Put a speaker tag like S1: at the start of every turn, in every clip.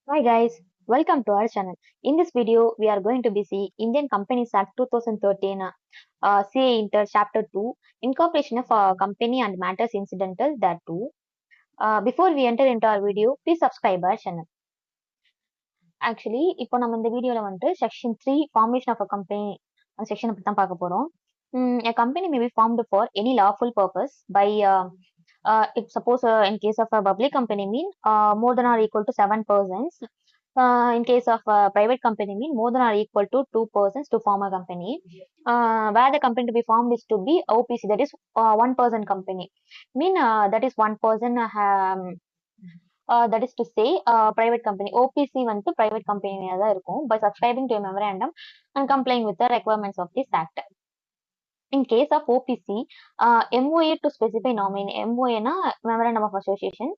S1: Hi guys, welcome to our channel. In this video, we are going to be see Indian Companies Act 2013, CA Inter Chapter 2, Incorporation of a Company and Matters Incidental thereto. Before we enter into our video, please subscribe our channel. Actually, இப்போ நம்ம இந்த வீடியோல வந்துட்டு section 3 formation of a company அந்த செக்ஷனை பத்தி தான் பார்க்க போறோம். A company may be formed for any lawful purpose by if suppose in case of a public company mean more than or equal to 7 persons. In case of a private company mean more than or equal to 2 persons to form a company. Where the company to be formed is to be OPC, that is one person company. Mean that is one person that is to say private company. OPC வந்துட்டு private company தான் இருக்கும் by subscribing to a memorandum and complying with the requirements of this act. In case of OPC, MOA to specify nominee. MOA னா memorandum of association.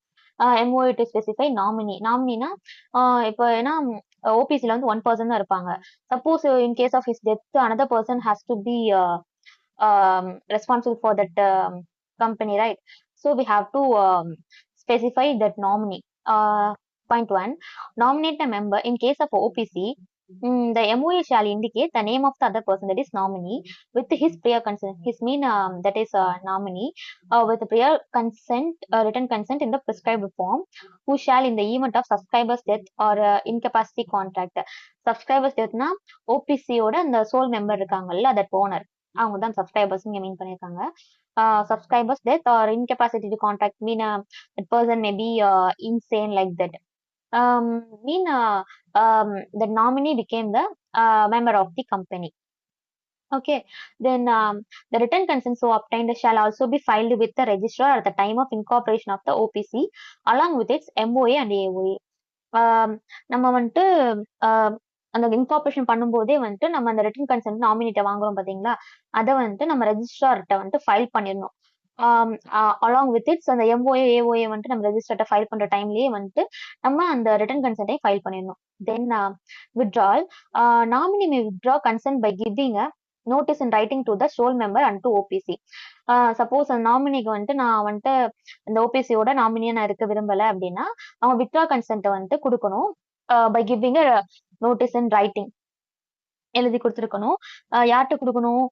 S1: MOA to specify nominee. Nomineeனா இப்போ ஏன்னா OPCல வந்து one person தான் இருப்பாங்க. Suppose in case of his death, another person has to be responsible for that company, right? So we have to specify that nominee. Point 1. Nominate a member. In case of OPC, the MOA shall indicate the name of the other person, that is nominee, with his prior consent. His mean that is nominee with prior consent, written consent in the prescribed form, who shall in the event of subscriber's death or incapacity contract. Subscriber's death na OPC ஓட அந்த sole member இருக்காங்கல்ல, that owner, அவங்க தான் subscribers இங்க மீன் பண்ணியிருக்காங்க. Subscribers death or incapacity to contract mean that person may be insane like that. Mean the nominee became the member of the company. Okay, then the written consent so obtained shall also be filed with the registrar at the time of incorporation of the OPC along with its MOA and AOA. நம்ம வந்துட்டு அந்த incorporation பண்ணும்போதே வந்துட்டு நம்ம அந்த return consent நாமினிட்ட வாங்குறோம் பாத்தீங்களா, அதை வந்துட்டு நம்ம ரெஜிஸ்ட்ரார்கிட்ட வந்துட்டு ஃபைல் பண்ணிடணும். அலாங் வித் இட்ஸ் அந்த MOA AOA வந்துட்டு நம்ம ரெஜிஸ்டர்ட்ட ஃபைல் பண்ற டைம்லயே வந்துட்டு நம்ம அந்த ரிட்டன் கன்சென்ட்டை ஃபைல் பண்ணிடணும். தென் withdrawal, nominee may withdraw consent by giving a notice in writing to the sole member and to OPC. Suppose அந்த நாமினிக்கு வந்துட்டு நான் வந்துட்டு இந்த ஓபிசியோட நாமினியா நான் இருக்க விரும்பல அப்படின்னா அவங்க வித்ரா கன்சென்ட் வந்துட்டு கொடுக்கணும். By giving notice in writing எழுதி கொடுத்துருக்கணும். யார்கிட்ட கொடுக்கணும்?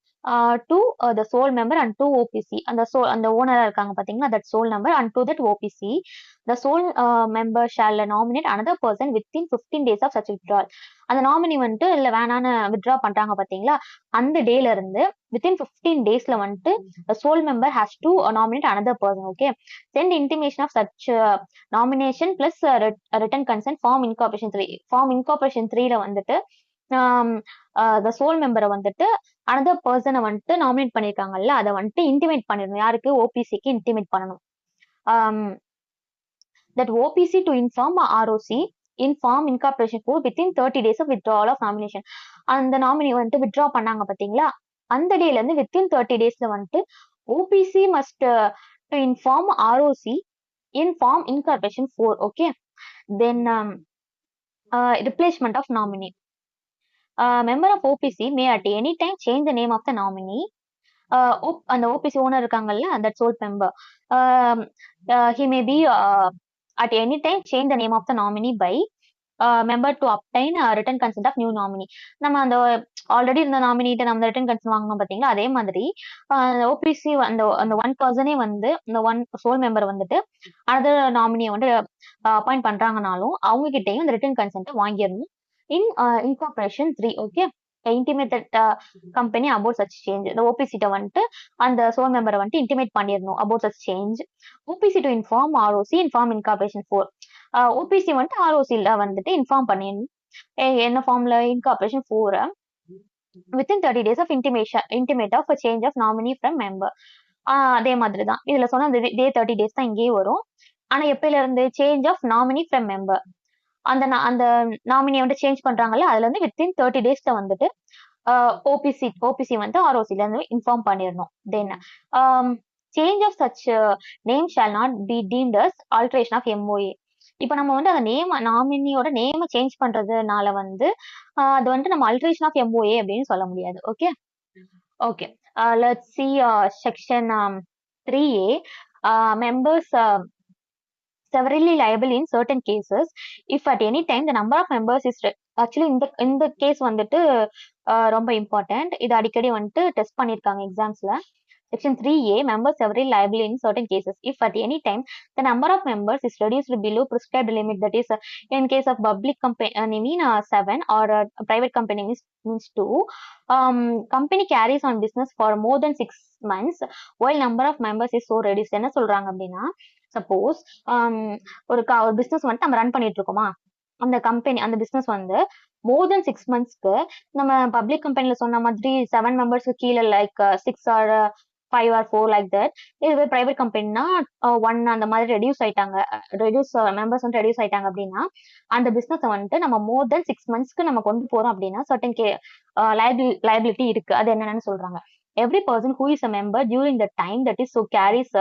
S1: To the sole member and to OPC. அந்த ஓனரா இருக்காங்க பாத்தீங்களா, that sole number and to that OPC. The sole member shall nominate another person within 15 days of such withdrawal. அந்த nominee வந்துட்டு இல்ல வேணான்னு வித்ட்ரா பண்றாங்க பாத்தீங்களா, அந்த டேல இருந்து வித்தின் 15 daysல வந்துட்டு sole member has to nominate another person. Okay, send intimation of such nomination plus written consent form incorporation 3. Form incorporation 3ல வந்துட்டு த சோல் மெம்பரை வந்துட்டு அனதர் பர்சனை வந்துட்டு நாமினேட் பண்ணிருக்காங்கல்ல, அதை வந்துட்டு இன்டிமேட் பண்ணிடணும். யாருக்கு? ஓபிசிக்கு இன்டிமேட் பண்ணணும். That OPC to inform ROC inform incorporation four within 30 days of withdrawal of nomination. அந்த நாமினி வந்துட்டு வித்ட்ரா பண்ணாங்க பாத்தீங்களா, அந்த டேல இருந்து வித்தின் 30 daysல வந்துட்டு OPC must to inform ROC inform incorporation four. Okay, then replacement of nominee. Member of OPC may at any time change the name of the nominee. அந்த OPC ஓனர் இருக்காங்கல்ல, that sole member, he may be at any time change the name of the nominee by member to obtain written consent of new nominee. நம்ம அந்த already இருந்த நாமினிட்ட நம்ம return consent வாங்கணும் பாத்தீங்களா, அதே மாதிரி ஓபிசி அந்த ஒன் பர்சனே வந்து இந்த ஒன் சோல் மெம்பர் வந்துட்டு அதர் நாமினியை வந்து அப்பாயிண்ட் பண்றாங்கனாலும் அவங்க கிட்டையும் இந்த return consent வாங்கிடணும். In incorporation 3, okay, intimate that company about such change. The OPC ட்ட வந்துட்டு அந்த sole member வந்துட்டு intimate பண்ணிடணும் about such change. OPC to inform ROC inform incorporation 4. OPC வந்துட்டு ROC ல வந்துட்டு இன்ஃபார்ம் பண்ணிடணும். என்ன ஃபார்ம்ல? incorporation 4 within 30 days of intimate of a change of nominee from member. அதே மாதிரி தான் இதுல சொன்ன அந்த டே 30 days தான் இங்கேயே வரும். ஆனா எப்பயில இருந்து? Change of nominee from member. அந்த நாமினியை வந்து சேஞ்ச் பண்றாங்கல்ல, அதுல இருந்து வித்தின் 30 daysல வந்துட்டு ஓபிசி வந்து ஆர்ஓசில இருந்து இன்ஃபார்ம் பண்ணிடணும். Then change of such name shall not be deemed as alteration of MOA. இப்ப நம்ம வந்து அந்த நேம் நாமினியோட நேம் சேஞ்ச் பண்றதுனால வந்து அது வந்துட்டு நம்ம ஆல்ட்ரேஷன் ஆஃப் எம்ஓஏ அப்படின்னு சொல்ல முடியாது. Okay, okay, let's see section 3A. Members severally liable in certain cases if at any time the number of members is actually இந்த கேஸ் வந்துட்டு ரொம்ப இம்பார்ட்டன்ட். இது அடிக்கடி வந்துட்டு டெஸ்ட் பண்ணியிருக்காங்க எக்ஸாம்ஸ்ல. Section 3A, members severally liable in certain cases if at any time the number of members is reduced below prescribed limit, that is in case of public company 7 or private company means 2. Company carries on business for more than 6 months while number of members is so reduced. என்ன சொல்றாங்க அப்படின்னா, suppose ஒரு business வந்துட்டு நம்ம run பண்ணிட்டு இருக்கோமா, அந்த company அந்த பிசினஸ் வந்து மோர் தென் 6 மந்த்ஸ்க்கு நம்ம பப்ளிக் கம்பெனில சொன்ன மாதிரி 7 மெம்பர்ஸ்க்கு கீழே like 6 or 5 or 4 like that. இதுவே பிரைவேட் கம்பெனினா 1 அந்த மாதிரி ரெடியூஸ் மெம்பர்ஸ் வந்து ரெடியூஸ் ஆயிட்டாங்க அப்படின்னா அந்த பிசினஸ் வந்துட்டு நம்ம மோர் தென் 6 மந்த்ஸ்க்கு நம்ம கொண்டு போறோம் அப்படின்னா சர்டன் liability இருக்கு. அது என்னன்னு சொல்றாங்க. Every person who is a member during the time that is so carries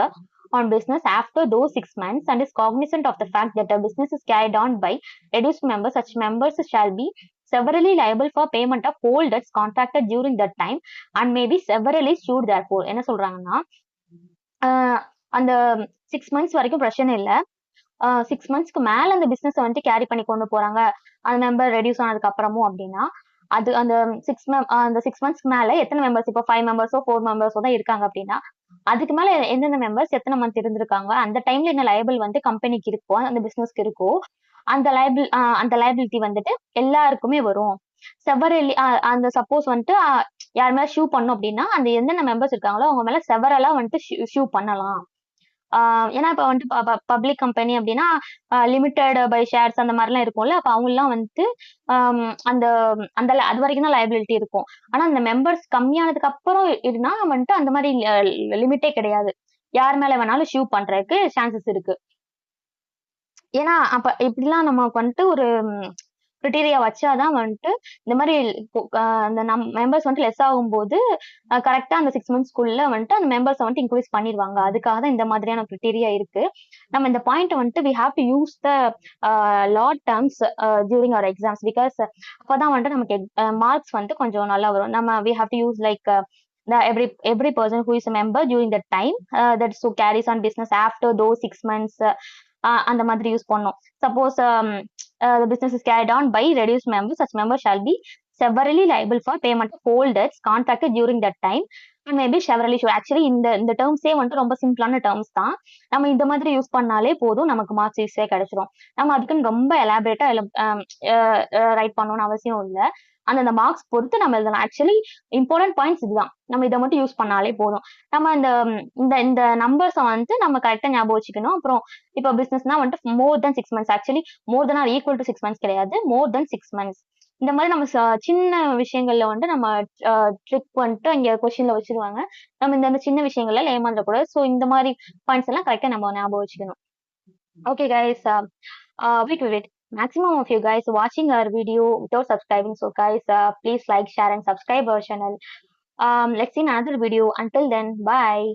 S1: on business after those 6 months and is cognizant of the fact that the business is carried on by reduced members, such members shall be severally liable for payment of whole debts contracted during that time and may be severally sued therefore. என்ன சொல்றாங்கன்னா, அந்த 6 months வரைக்கும் பிரச்சனை இல்லை. 6 மந்த்ஸ்க்கு மேல அந்த business வந்துட்டு கேரி பண்ணி கொண்டு போறாங்க அந்த மெம்பர் ரெடியூஸ் ஆனதுக்கு அப்புறமும் அப்படின்னா அது அந்த 6 மந்த்ஸ்க்கு மேல எத்தனை மெம்பர்ஸ், இப்போ 5 மெம்பர்ஸோ 4 மெம்பர்ஸோ தான் இருக்காங்க அப்படின்னா அதுக்கு மேல எந்தெந்த மெம்பர்ஸ் எத்தனை மந்த் இருந்திருக்காங்க, அந்த டைம்ல என்ன லைபிள் வந்து கம்பெனிக்கு இருக்கோ அந்த பிசினஸ்க்கு இருக்கோ அந்த லைபிலிட்டி வந்துட்டு எல்லாருக்குமே வரும். செவரலி அந்த சப்போஸ் வந்துட்டு யார் மேல ஷூ பண்ணும் அப்படின்னா அந்த எந்தெந்த மெம்பர்ஸ் இருக்காங்களோ அவங்க மேல செவரலா வந்துட்டு ஷூ பண்ணலாம். ஏன்னா இப்ப வந்துட்டு பப்ளிக் கம்பெனி அப்படின்னா லிமிடெட் பை ஷேர்ஸ் அந்த மாதிரிலாம் இருக்கும்ல, அப்ப அவங்க எல்லாம் வந்துட்டு அந்த அந்த அது வரைக்கும் தான் லைபிலிட்டி இருக்கும். ஆனா அந்த மெம்பர்ஸ் கம்மியானதுக்கு அப்புறம் இருந்தா வந்துட்டு அந்த மாதிரி லிமிட்டே கிடையாது, யார் மேல வேணாலும் ஷூ பண்றதுக்கு சான்சஸ் இருக்கு. ஏன்னா அப்ப இப்படிலாம் நமக்கு வந்துட்டு ஒரு கிரிட்டீரியா வச்சாதான் வந்துட்டு இந்த மாதிரி அந்த மெம்பர்ஸ் வந்துட்டு லெஸ் ஆகும்போது கரெக்டா அந்த 6 மந்த்ஸ்க்குள்ள வந்துட்டு அந்த மெம்பர்ஸ் வந்துட்டு இன்க்ரீஸ் பண்ணிடுவாங்க. அதுக்காக தான் இந்த மாதிரியான கிரிட்டீரியா இருக்கு. நம்ம இந்த பாயிண்ட் வந்துட்டு we have to use the law terms during our exams because அப்பதான் வந்துட்டு நமக்கு மார்க்ஸ் வந்துட்டு கொஞ்சம் நல்லா வரும். நம்ம we have to use like every person who is a member during that time that so carries on business after those 6 months அந்த மாதிரி யூஸ் பண்ணோம். Suppose the business is carried on by reduced members, such members shall be severally liable for payment of whole debts contracted during that time and may be severally sued. Actually இந்த டேர்ம்ஸே வந்துட்டு ரொம்ப சிம்பிளான terms தான். நம்ம இந்த மாதிரி use பண்ணாலே போதும், நமக்கு மார்க்ஸ் ஈஸியா கிடைச்சிரும். நம்ம அதுக்குன்னு ரொம்ப எலாபரேட்டா ரைட் பண்ணணும்னு அவசியம் இல்லை. அந்த மார்க்ஸ் பொறுத்து நம்ம எழுதலாம். ஆக்சுவலி இம்பார்ட்டன்ட் பாயிண்ட்ஸ் இதுதான், நம்ம இதை மட்டும் யூஸ் பண்ணாலே போதும். நம்ம இந்த நம்பர்ஸை வந்துட்டு நம்ம கரெக்டா ஞாபகம் வச்சுக்கணும். அப்புறம் இப்போ பிசினஸ்னா வந்துட்டு more than 6 months, actually more than or equal to 6 months கிடையாது, மோர் தென் 6 மந்த்ஸ். இந்த மாதிரி நம்ம சின்ன விஷயங்கள்ல வந்து நம்ம ட்ரிக் பண்ணிட்டு இங்க கொஸ்டின்ல வச்சிருவாங்க. நம்ம இந்த சின்ன விஷயங்கள்ல ஏமாந்துடக்கூடாது. ஸோ இந்த மாதிரி பாயிண்ட்ஸ் எல்லாம் கரெக்டா நம்ம ஞாபகம் வச்சுக்கணும். Okay guys, wait. Maximum of you guys watching our video without subscribing. So guys, please like, share and subscribe our channel. Let's see another video. Until then, bye.